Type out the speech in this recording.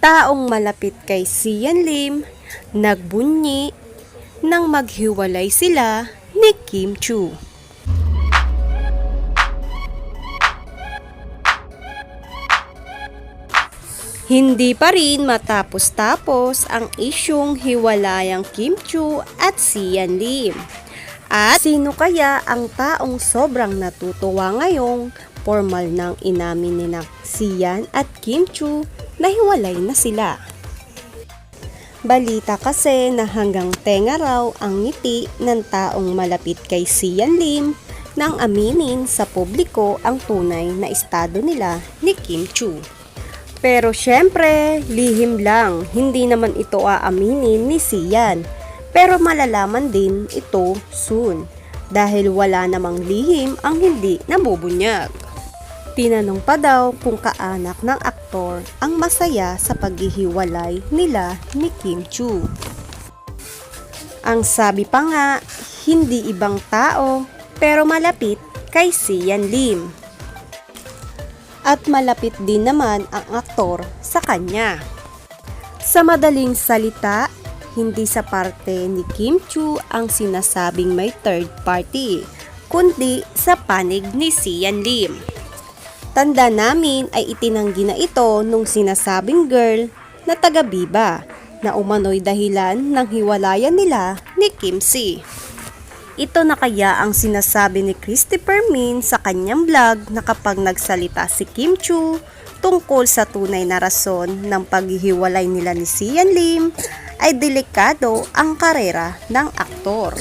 Taong malapit kay Sian Lim, nagbunyi nang maghiwalay sila ni Kim Chu. Hindi pa rin matapos-tapos ang isyung hiwalayang Kim Chu at Sian Lim. At sino kaya ang taong sobrang natutuwa ngayong formal nang inamin ni Sian at Kim Chu na hiwalay na sila? Balita kasi na hanggang tenga raw ang ngiti ng taong malapit kay Sian Lim nang aminin sa publiko ang tunay na estado nila ni Kim Chu. Pero syempre, lihim lang, hindi naman ito aaminin ni Sian. Pero malalaman din ito soon dahil wala namang lihim ang hindi nabubunyag. Tinanong pa daw kung kaanak ng aktor ang masaya sa paghihiwalay nila ni Kim Chu. Ang sabi pa nga, hindi ibang tao pero malapit kay Sian Lim. At malapit din naman ang aktor sa kanya. Sa madaling salita, hindi sa parte ni Kim Chu ang sinasabing may third party, kundi sa panig ni Sian Lim. Tanda namin ay itinanggi na ito nung sinasabing girl na taga-Biba na umano'y dahilan ng hiwalayan nila ni Kim Si. Ito na kaya ang sinasabi ni Christopher Min sa kanyang vlog na kapag nagsalita si Kim Chu tungkol sa tunay na rason ng paghihiwalay nila ni Sian Lim ay delikado ang karera ng aktor.